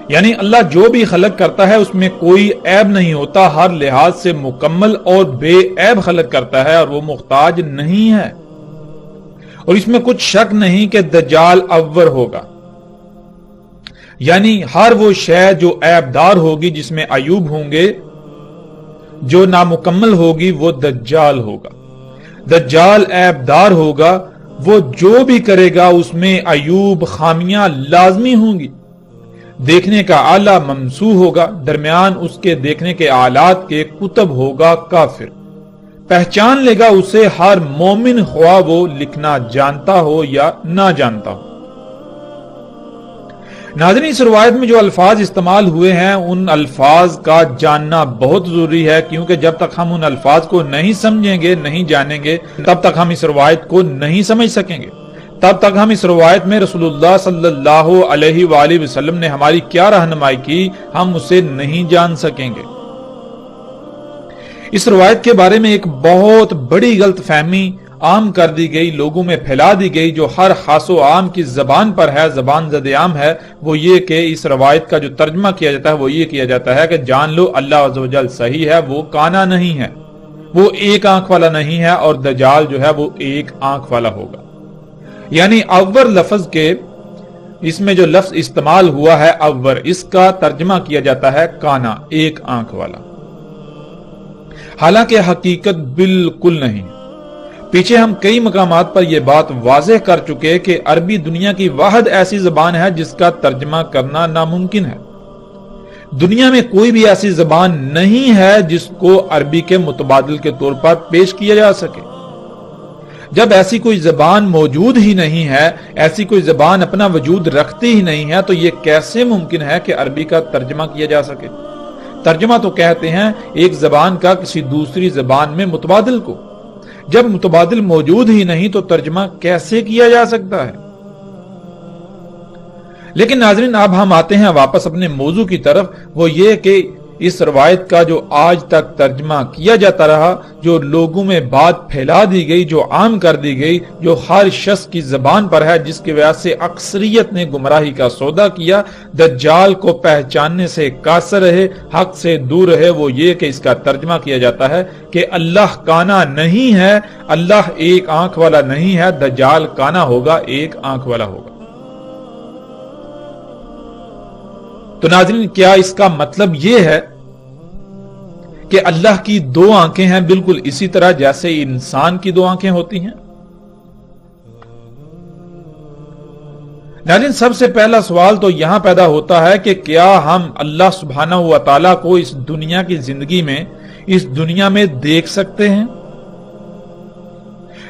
یعنی اللہ جو بھی خلق کرتا ہے اس میں کوئی عیب نہیں ہوتا، ہر لحاظ سے مکمل اور بے عیب خلق کرتا ہے، اور وہ محتاج نہیں ہے۔ اور اس میں کچھ شک نہیں کہ دجال عور ہوگا، یعنی ہر وہ شے جو عیب دار ہوگی، جس میں عیوب ہوں گے، جو نامکمل ہوگی، وہ دجال ہوگا۔ دجال عیب دار ہوگا، وہ جو بھی کرے گا اس میں عیوب، خامیاں لازمی ہوں گی۔ دیکھنے کا آلہ ممسوح ہوگا، درمیان اس کے دیکھنے کے آلات کے قطب ہوگا کافر۔ پہچان لے گا اسے ہر مومن، خواہ وہ لکھنا جانتا ہو یا نہ جانتا ہو۔ ناظرین اس روایت میں جو الفاظ استعمال ہوئے ہیں، ان الفاظ کا جاننا بہت ضروری ہے، کیونکہ جب تک ہم ان الفاظ کو نہیں سمجھیں گے، نہیں جانیں گے، تب تک ہم اس روایت کو نہیں سمجھ سکیں گے، تب تک ہم اس روایت میں رسول اللہ صلی اللہ علیہ وآلہ وسلم نے ہماری کیا رہنمائی کی، ہم اسے نہیں جان سکیں گے۔ اس روایت کے بارے میں ایک بہت بڑی غلط فہمی عام کر دی گئی، لوگوں میں پھیلا دی گئی، جو ہر خاص و عام کی زبان پر ہے، زبان زد عام ہے، وہ یہ کہ اس روایت کا جو ترجمہ کیا جاتا ہے وہ یہ کیا جاتا ہے کہ جان لو اللہ عز و جل صحیح ہے، وہ کانا نہیں ہے، وہ ایک آنکھ والا نہیں ہے، اور دجال جو ہے وہ ایک آنکھ والا ہوگا۔ یعنی عور لفظ کے اس میں جو لفظ استعمال ہوا ہے عور، اس کا ترجمہ کیا جاتا ہے کانا، ایک آنکھ والا، حالانکہ حقیقت بالکل نہیں۔ پیچھے ہم کئی مقامات پر یہ بات واضح کر چکے کہ عربی دنیا کی واحد ایسی زبان ہے جس کا ترجمہ کرنا ناممکن ہے۔ دنیا میں کوئی بھی ایسی زبان نہیں ہے جس کو عربی کے متبادل کے طور پر پیش کیا جا سکے۔ جب ایسی کوئی زبان موجود ہی نہیں ہے، ایسی کوئی زبان اپنا وجود رکھتی ہی نہیں ہے، تو یہ کیسے ممکن ہے کہ عربی کا ترجمہ کیا جا سکے؟ ترجمہ تو کہتے ہیں ایک زبان کا کسی دوسری زبان میں متبادل کو۔ جب متبادل موجود ہی نہیں تو ترجمہ کیسے کیا جا سکتا ہے؟ لیکن ناظرین اب ہم آتے ہیں واپس اپنے موضوع کی طرف، وہ یہ کہ اس روایت کا جو آج تک ترجمہ کیا جاتا رہا، جو لوگوں میں بات پھیلا دی گئی، جو عام کر دی گئی، جو ہر شخص کی زبان پر ہے، جس کی وجہ سے اکثریت نے گمراہی کا سودا کیا، دجال کو پہچاننے سے قاصر رہے، حق سے دور رہے، وہ یہ کہ اس کا ترجمہ کیا جاتا ہے کہ اللہ کانا نہیں ہے، اللہ ایک آنکھ والا نہیں ہے، دجال کانا ہوگا، ایک آنکھ والا ہوگا۔ تو ناظرین، کیا اس کا مطلب یہ ہے کہ اللہ کی دو آنکھیں ہیں، بالکل اسی طرح جیسے انسان کی دو آنکھیں ہوتی ہیں؟ ناظرین، سب سے پہلا سوال تو یہاں پیدا ہوتا ہے کہ کیا ہم اللہ سبحانہ و تعالیٰ کو اس دنیا کی زندگی میں، اس دنیا میں دیکھ سکتے ہیں؟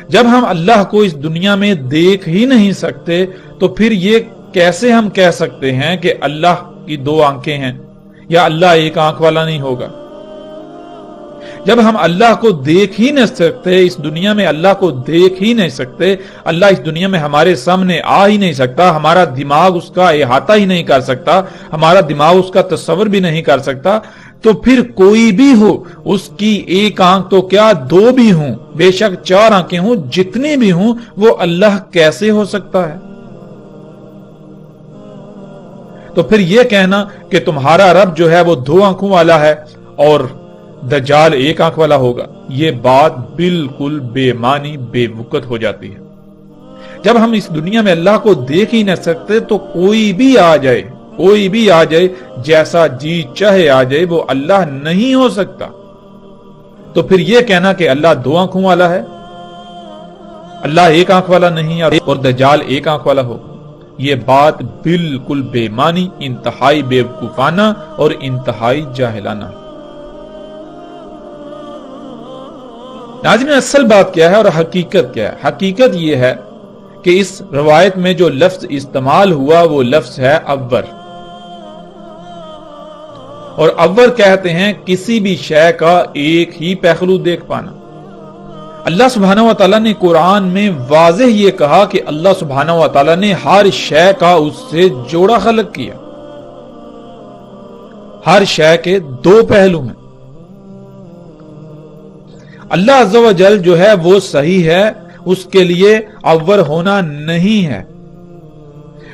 جب ہم اللہ کو اس دنیا میں دیکھ ہی نہیں سکتے تو پھر یہ کیسے ہم کہہ سکتے ہیں کہ اللہ کی دو آنکھیں ہیں یا اللہ ایک آنکھ والا نہیں ہوگا؟ جب ہم اللہ کو دیکھ ہی نہیں سکتے، اس دنیا میں اللہ کو دیکھ ہی نہیں سکتے، اللہ اس دنیا میں ہمارے سامنے آ ہی نہیں سکتا، ہمارا دماغ اس کا احاطہ ہی نہیں کر سکتا، ہمارا دماغ اس کا تصور بھی نہیں کر سکتا، تو پھر کوئی بھی ہو، اس کی ایک آنکھ تو کیا دو بھی ہوں، بے شک چار آنکھیں ہوں، جتنی بھی ہوں، وہ اللہ کیسے ہو سکتا ہے؟ تو پھر یہ کہنا کہ تمہارا رب جو ہے وہ دو آنکھوں والا ہے اور دجال ایک آنکھ والا ہوگا، یہ بات بالکل بے معنی، بے وقت ہو جاتی ہے۔ جب ہم اس دنیا میں اللہ کو دیکھ ہی نہ سکتے تو کوئی بھی آ جائے، جیسا جی چاہے آ جائے، وہ اللہ نہیں ہو سکتا۔ تو پھر یہ کہنا کہ اللہ دو آنکھوں والا ہے، اللہ ایک آنکھ والا نہیں اور دجال ایک آنکھ والا ہو، یہ بات بالکل بے معنی، انتہائی بے وقوفانہ اور انتہائی جاہلانہ۔ ناظرین، اصل بات کیا ہے اور حقیقت کیا ہے؟ حقیقت یہ ہے کہ اس روایت میں جو لفظ استعمال ہوا وہ لفظ ہے عور، اور عور کہتے ہیں کسی بھی شے کا ایک ہی پہلو دیکھ پانا۔ اللہ سبحانہ و تعالیٰ نے قرآن میں واضح یہ کہا کہ اللہ سبحانہ و تعالیٰ نے ہر شے کا اس سے جوڑا خلق کیا، ہر شے کے دو پہلو ہیں۔ اللہ عز و جل جو ہے وہ صحیح ہے، اس کے لیے عور ہونا نہیں ہے۔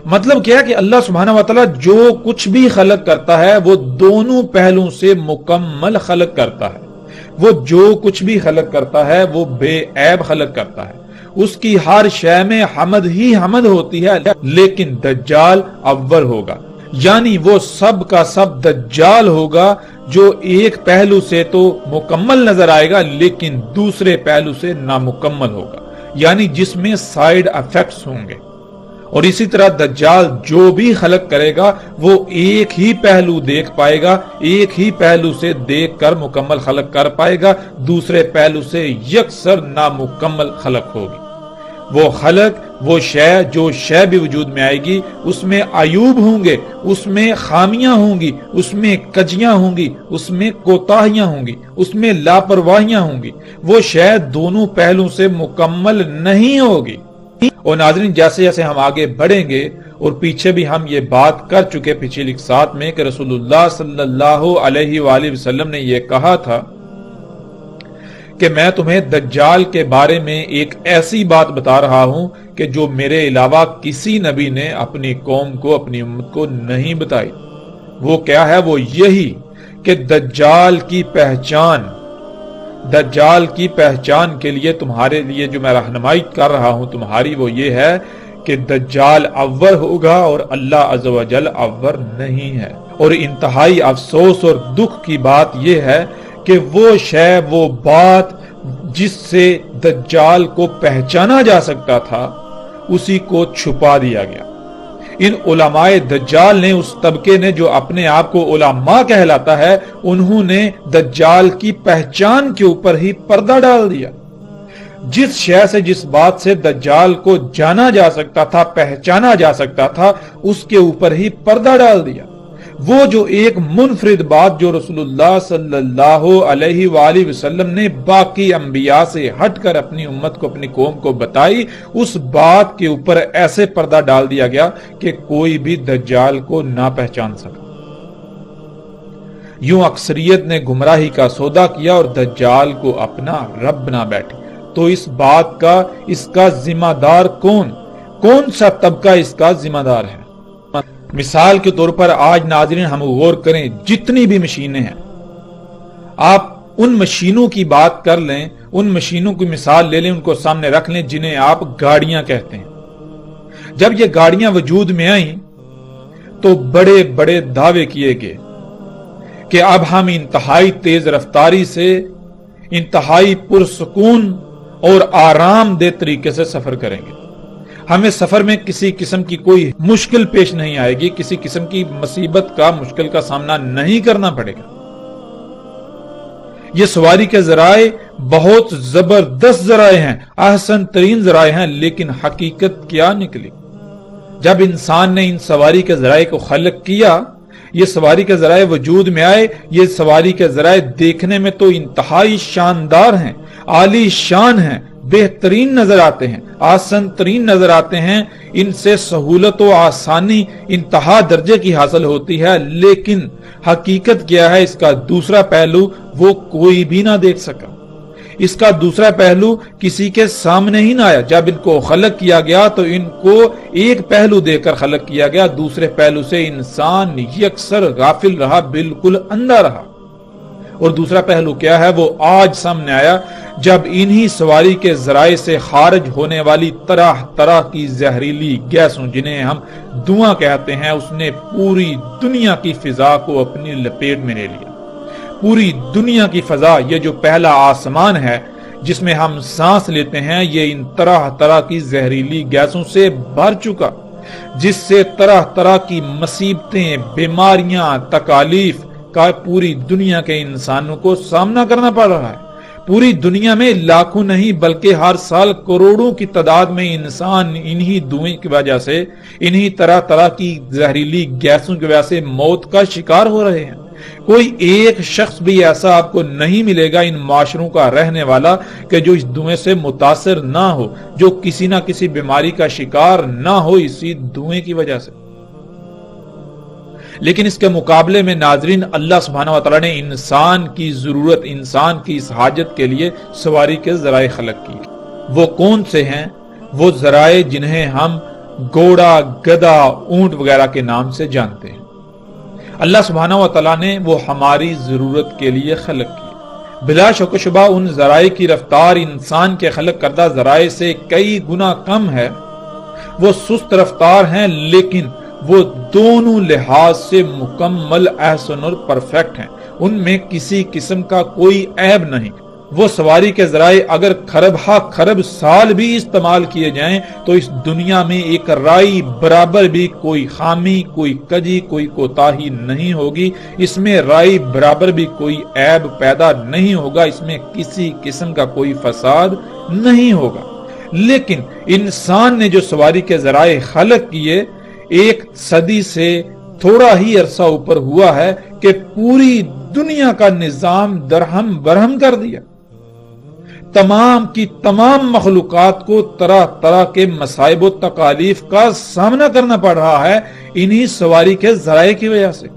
مطلب کیا ہے کہ اللہ سبحانہ و تعالیٰ جو کچھ بھی خلق کرتا ہے وہ دونوں پہلوں سے مکمل خلق کرتا ہے، وہ جو کچھ بھی خلق کرتا ہے وہ بے عیب خلق کرتا ہے، اس کی ہر شے میں حمد ہی حمد ہوتی ہے، لیکن دجال عور ہوگا، یعنی وہ سب کا سب دجال ہوگا جو ایک پہلو سے تو مکمل نظر آئے گا لیکن دوسرے پہلو سے نامکمل ہوگا، یعنی جس میں سائیڈ افیکٹس ہوں گے۔ اور اسی طرح دجال جو بھی خلق کرے گا وہ ایک ہی پہلو دیکھ پائے گا، ایک ہی پہلو سے دیکھ کر مکمل خلق کر پائے گا، دوسرے پہلو سے یکسر نامکمل خلق ہوگی۔ وہ خلق، وہ شے، جو شے بھی وجود میں آئے گی اس میں عیوب ہوں گے، اس میں خامیاں ہوں گی، اس میں کجیاں ہوں گی، اس میں کوتاہیاں ہوں گی، اس میں لاپرواہیاں ہوں گی، وہ شے دونوں پہلوں سے مکمل نہیں ہوگی۔ اور ناظرین، جیسے جیسے ہم آگے بڑھیں گے، اور پیچھے بھی ہم یہ بات کر چکے پچھلی اقساط میں کہ رسول اللہ صلی اللہ علیہ وآلہ وسلم نے یہ کہا تھا کہ میں تمہیں دجال کے بارے میں ایک ایسی بات بتا رہا ہوں کہ جو میرے علاوہ کسی نبی نے اپنی قوم کو، اپنی امت کو نہیں بتائی۔ وہ کیا ہے؟ وہ یہی کہ دجال کی پہچان کے لیے تمہارے لیے جو میں رہنمائی کر رہا ہوں تمہاری، وہ یہ ہے کہ دجال عور ہوگا اور اللہ عز و جل عور نہیں ہے۔ اور انتہائی افسوس اور دکھ کی بات یہ ہے کہ وہ شے، وہ بات جس سے دجال کو پہچانا جا سکتا تھا، اسی کو چھپا دیا گیا۔ ان علماء دجال نے، اس طبقے نے جو اپنے آپ کو علماء کہلاتا ہے، انہوں نے دجال کی پہچان کے اوپر ہی پردہ ڈال دیا۔ جس شے سے، جس بات سے دجال کو جانا جا سکتا تھا، پہچانا جا سکتا تھا، اس کے اوپر ہی پردہ ڈال دیا۔ وہ جو ایک منفرد بات جو رسول اللہ صلی اللہ علیہ وآلہ وسلم نے باقی انبیاء سے ہٹ کر اپنی امت کو، اپنی قوم کو بتائی، اس بات کے اوپر ایسے پردہ ڈال دیا گیا کہ کوئی بھی دجال کو نہ پہچان سکا۔ یوں اکثریت نے گمراہی کا سودا کیا اور دجال کو اپنا رب بنا بیٹھے۔ تو اس بات کا اس کا ذمہ دار کون سا طبقہ اس کا ذمہ دار ہے؟ مثال کے طور پر آج ناظرین ہم غور کریں، جتنی بھی مشینیں ہیں، آپ ان مشینوں کی بات کر لیں، ان مشینوں کی مثال لے لیں، ان کو سامنے رکھ لیں جنہیں آپ گاڑیاں کہتے ہیں۔ جب یہ گاڑیاں وجود میں آئیں تو بڑے بڑے دعوے کیے گئے کہ اب ہم انتہائی تیز رفتاری سے انتہائی پرسکون اور آرام دہ طریقے سے سفر کریں گے، ہمیں سفر میں کسی قسم کی کوئی مشکل پیش نہیں آئے گی، کسی قسم کی مصیبت کا مشکل کا سامنا نہیں کرنا پڑے گا۔ یہ سواری کے ذرائع بہت زبردست ذرائع ہیں، احسن ترین ذرائع ہیں، لیکن حقیقت کیا نکلی؟ جب انسان نے ان سواری کے ذرائع کو خلق کیا، یہ سواری کے ذرائع وجود میں آئے، یہ سواری کے ذرائع دیکھنے میں تو انتہائی شاندار ہیں، عالی شان ہیں، بہترین نظر آتے ہیں، آسان ترین نظر آتے ہیں، ان سے سہولت و آسانی انتہا درجے کی حاصل ہوتی ہے، لیکن حقیقت کیا ہے؟ اس کا دوسرا پہلو وہ کوئی بھی نہ دیکھ سکا، اس کا دوسرا پہلو کسی کے سامنے ہی نہ آیا۔ جب ان کو خلق کیا گیا تو ان کو ایک پہلو دے کر خلق کیا گیا، دوسرے پہلو سے انسان یکسر غافل رہا، بالکل اندھا رہا۔ اور دوسرا پہلو کیا ہے؟ وہ آج سامنے آیا جب انہی سواری کے ذرائع سے خارج ہونے والی طرح طرح کی زہریلی گیسوں، جنہیں ہم دھواں کہتے ہیں، اس نے پوری دنیا کی فضا کو اپنی لپیٹ میں لے لیا۔ پوری دنیا کی فضا، یہ جو پہلا آسمان ہے جس میں ہم سانس لیتے ہیں، یہ ان طرح طرح کی زہریلی گیسوں سے بھر چکا، جس سے طرح طرح کی مصیبتیں، بیماریاں، تکالیف کا پوری دنیا کے انسانوں کو سامنا کرنا پڑ رہا ہے۔ پوری دنیا میں لاکھوں نہیں بلکہ ہر سال کروڑوں کی تعداد میں انسان انہی دھوئیں کی وجہ سے، انہی طرح طرح کی زہریلی گیسوں کی وجہ سے موت کا شکار ہو رہے ہیں۔ کوئی ایک شخص بھی ایسا آپ کو نہیں ملے گا ان معاشروں کا رہنے والا کہ جو اس دھوئیں سے متاثر نہ ہو، جو کسی نہ کسی بیماری کا شکار نہ ہو اسی دھوئیں کی وجہ سے۔ لیکن اس کے مقابلے میں ناظرین، اللہ سبحانہ وتعالی نے انسان کی ضرورت، انسان کی اس حاجت کے لیے سواری کے ذرائع خلق کی۔ وہ کون سے ہیں؟ وہ ذرائع جنہیں ہم گھوڑا، گدھا، اونٹ وغیرہ کے نام سے جانتے ہیں۔ اللہ سبحانہ وتعالی نے وہ ہماری ضرورت کے لیے خلق کی۔ بلا شک و شبہ ان ذرائع کی رفتار انسان کے خلق کردہ ذرائع سے کئی گنا کم ہے، وہ سست رفتار ہیں، لیکن وہ دونوں لحاظ سے مکمل، احسن اور پرفیکٹ ہیں، ان میں کسی قسم کا کوئی عیب نہیں۔ وہ سواری کے ذرائع اگر خرب خرب سال بھی استعمال کیے جائیں تو اس دنیا میں ایک رائی برابر بھی کوئی خامی، کوئی کجی، کوئی کوتاہی نہیں ہوگی، اس میں رائی برابر بھی کوئی عیب پیدا نہیں ہوگا، اس میں کسی قسم کا کوئی فساد نہیں ہوگا۔ لیکن انسان نے جو سواری کے ذرائع خلق کیے، ایک صدی سے تھوڑا ہی عرصہ اوپر ہوا ہے کہ پوری دنیا کا نظام درہم برہم کر دیا۔ تمام کی تمام مخلوقات کو طرح طرح کے مصائب و تکالیف کا سامنا کرنا پڑ رہا ہے انہی سواری کے ذرائع کی وجہ سے۔